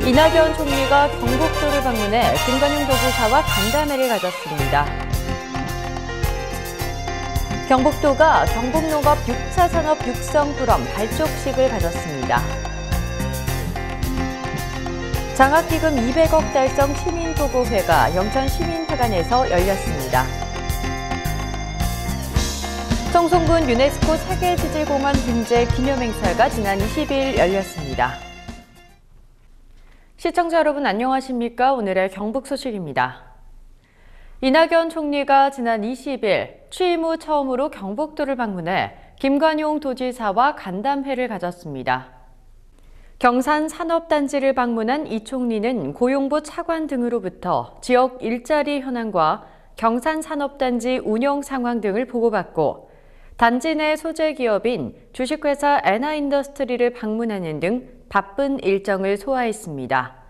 이낙연 총리가 경북도를 방문해 김관용 도지사와 간담회를 가졌습니다. 경북도가 경북농업 6차 산업 육성 포럼 발족식을 가졌습니다. 장학기금 200억 달성 시민보고회가 영천시민회관에서 열렸습니다. 청송군 유네스코 세계지질공원 등재 기념행사가 지난 20일 열렸습니다. 시청자 여러분 안녕하십니까? 오늘의 경북 소식입니다. 이낙연 총리가 지난 20일 취임 후 처음으로 경북도를 방문해 김관용 도지사와 간담회를 가졌습니다. 경산 산업단지를 방문한 이 총리는 고용부 차관 등으로부터 지역 일자리 현황과 경산 산업단지 운영 상황 등을 보고받고 단지 내 소재 기업인 주식회사 엔하인더스트리를 방문하는 등 바쁜 일정을 소화했습니다.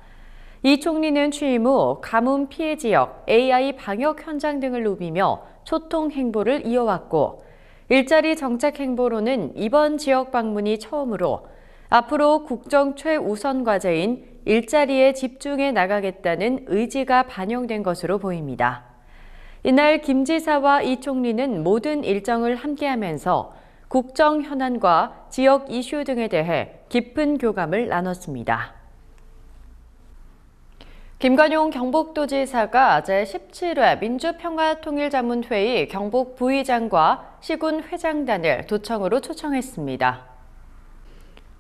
이 총리는 취임 후 가뭄 피해 지역, AI 방역 현장 등을 누비며 소통 행보를 이어왔고 일자리 정책 행보로는 이번 지역 방문이 처음으로 앞으로 국정 최우선 과제인 일자리에 집중해 나가겠다는 의지가 반영된 것으로 보입니다. 이날 김 지사와 이 총리는 모든 일정을 함께하면서 국정 현안과 지역 이슈 등에 대해 깊은 교감을 나눴습니다. 김관용 경북도지사가 제17회 민주평화통일자문회의 경북 부의장과 시군 회장단을 도청으로 초청했습니다.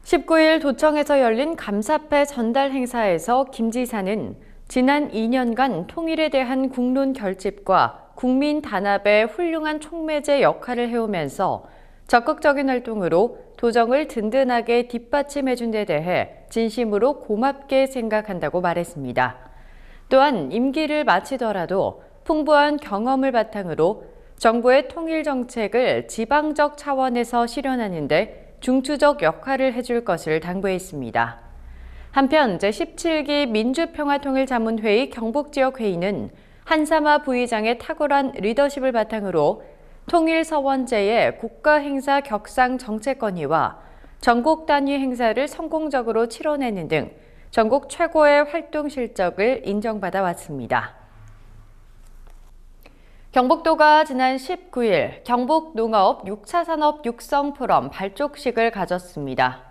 19일 도청에서 열린 감사패 전달 행사에서 김 지사는 지난 2년간 통일에 대한 국론 결집과 국민 단합의 훌륭한 촉매제 역할을 해오면서 적극적인 활동으로 도정을 든든하게 뒷받침해준 데 대해 진심으로 고맙게 생각한다고 말했습니다. 또한 임기를 마치더라도 풍부한 경험을 바탕으로 정부의 통일 정책을 지방적 차원에서 실현하는 데 중추적 역할을 해줄 것을 당부했습니다. 한편 제17기 민주평화통일자문회의 경북지역회의는 한삼화 부의장의 탁월한 리더십을 바탕으로 통일서원제의 국가행사 격상 정책 건의와 전국 단위 행사를 성공적으로 치러내는 등 전국 최고의 활동 실적을 인정받아 왔습니다. 경북도가 지난 19일 경북농업 6차 산업 육성 포럼 발족식을 가졌습니다.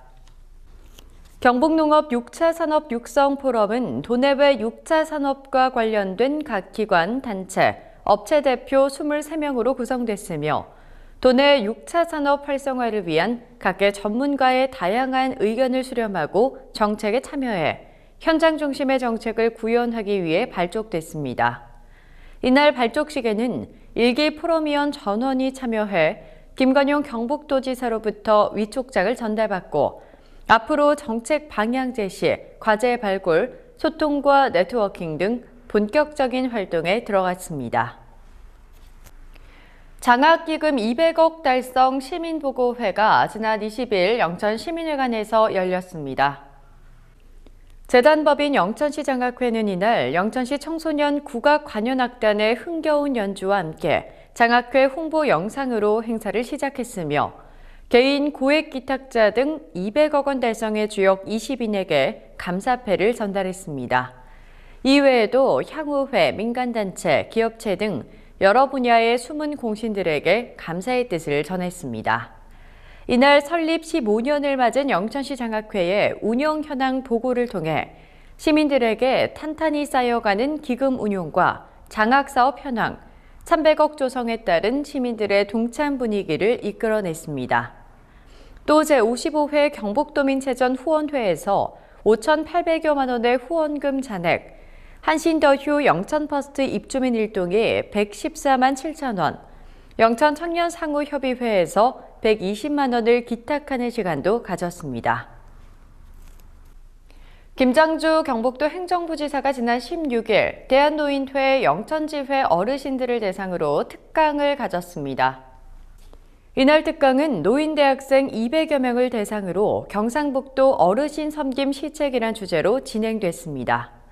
경북농업 6차 산업 육성 포럼은 도내외 6차 산업과 관련된 각 기관, 단체, 업체 대표 23명으로 구성됐으며 도내 6차 산업 활성화를 위한 각계 전문가의 다양한 의견을 수렴하고 정책에 참여해 현장 중심의 정책을 구현하기 위해 발족됐습니다. 이날 발족식에는 1기 포럼위원 전원이 참여해 김관용 경북도지사로부터 위촉장을 전달받고 앞으로 정책 방향 제시, 과제 발굴, 소통과 네트워킹 등 본격적인 활동에 들어갔습니다. 장학기금 200억 달성 시민보고회가 지난 20일 영천시민회관에서 열렸습니다. 재단법인 영천시 장학회는 이날 영천시 청소년 국악관현악단의 흥겨운 연주와 함께 장학회 홍보 영상으로 행사를 시작했으며 개인 고액 기탁자 등 200억 원 달성의 주역 20인에게 감사패를 전달했습니다. 이외에도 향후회, 민간단체, 기업체 등 여러 분야의 숨은 공신들에게 감사의 뜻을 전했습니다. 이날 설립 15년을 맞은 영천시 장학회의 운영 현황 보고를 통해 시민들에게 탄탄히 쌓여가는 기금 운용과 장학사업 현황, 300억 조성에 따른 시민들의 동참 분위기를 이끌어냈습니다. 또 제55회 경북도민체전 후원회에서 5,800여만 원의 후원금 잔액, 한신더휴 영천퍼스트 입주민 일동이 114만 7천 원, 영천청년상호협의회에서 120만 원을 기탁하는 시간도 가졌습니다. 김장주 경북도 행정부지사가 지난 16일 대한노인회 영천지회 어르신들을 대상으로 특강을 가졌습니다. 이날 특강은 노인대학생 200여 명을 대상으로 경상북도 어르신 섬김 시책이란 주제로 진행됐습니다.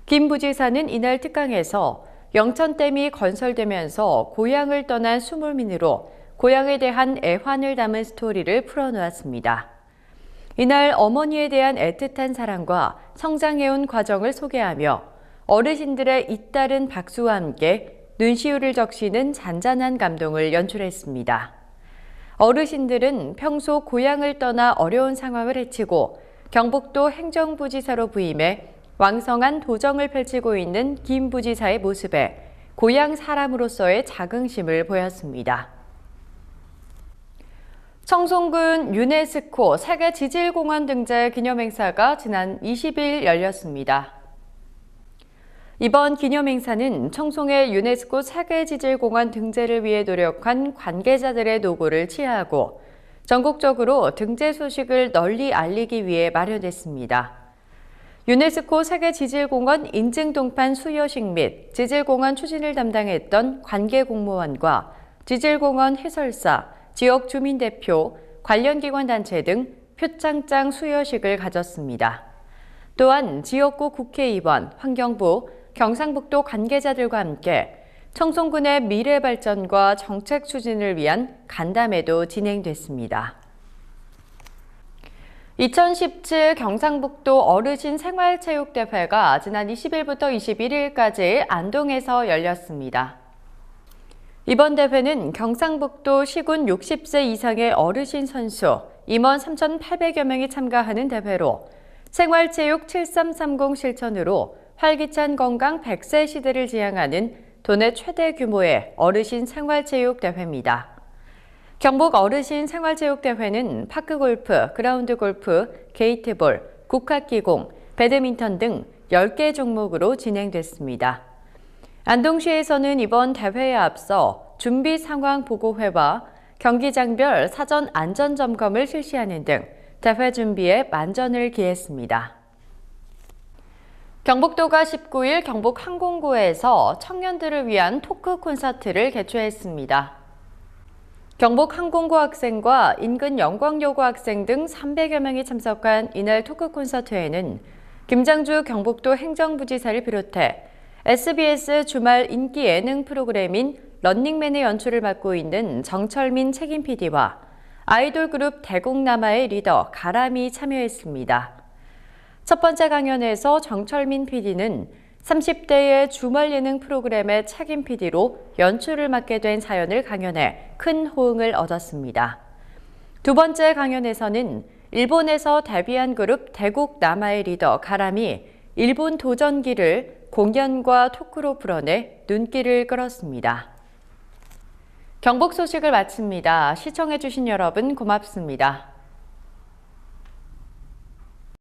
김 부지사는 이날 특강에서 영천댐이 건설되면서 고향을 떠난 수몰민으로 고향에 대한 애환을 담은 스토리를 풀어놓았습니다. 이날 어머니에 대한 애틋한 사랑과 성장해온 과정을 소개하며 어르신들의 잇따른 박수와 함께 눈시울을 적시는 잔잔한 감동을 연출했습니다. 어르신들은 평소 고향을 떠나 어려운 상황을 헤치고 경북도 행정부지사로 부임해 왕성한 도정을 펼치고 있는 김 부지사의 모습에 고향 사람으로서의 자긍심을 보였습니다. 청송군 유네스코 세계지질공원 등재 기념행사가 지난 20일 열렸습니다. 이번 기념행사는 청송의 유네스코 세계지질공원 등재를 위해 노력한 관계자들의 노고를 치하하고 전국적으로 등재 소식을 널리 알리기 위해 마련됐습니다. 유네스코 세계지질공원 인증동판 수여식 및 지질공원 추진을 담당했던 관계 공무원과 지질공원 해설사, 지역 주민대표, 관련 기관 단체 등 표창장 수여식을 가졌습니다. 또한 지역구 국회의원, 환경부, 경상북도 관계자들과 함께 청송군의 미래 발전과 정책 추진을 위한 간담회도 진행됐습니다. 2017 경상북도 어르신 생활체육대회가 지난 20일부터 21일까지 안동에서 열렸습니다. 이번 대회는 경상북도 시군 60세 이상의 어르신 선수 임원 3,800여 명이 참가하는 대회로 생활체육 7330 실천으로 활기찬 건강 100세 시대를 지향하는 도내 최대 규모의 어르신 생활체육 대회입니다. 경북 어르신 생활체육대회는 파크골프, 그라운드골프, 게이트볼, 국학기공, 배드민턴 등 10개 종목으로 진행됐습니다. 안동시에서는 이번 대회에 앞서 준비 상황 보고회와 경기장별 사전 안전 점검을 실시하는 등 대회 준비에 만전을 기했습니다. 경북도가 19일 경북 항공고에서 청년들을 위한 토크 콘서트를 개최했습니다. 경북 항공고 학생과 인근 영광여고 학생 등 300여 명이 참석한 이날 토크 콘서트에는 김장주 경북도 행정부지사를 비롯해 SBS 주말 인기 예능 프로그램인 런닝맨의 연출을 맡고 있는 정철민 책임 PD와 아이돌 그룹 대국남아의 리더 가람이 참여했습니다. 첫 번째 강연에서 정철민 PD는 30대의 주말 예능 프로그램의 책임 PD로 연출을 맡게 된 사연을 강연해 큰 호응을 얻었습니다. 두 번째 강연에서는 일본에서 데뷔한 그룹 대국남아의 리더 가람이 일본 도전기를 공연과 토크로 풀어내 눈길을 끌었습니다. 경북 소식을 마칩니다. 시청해주신 여러분 고맙습니다.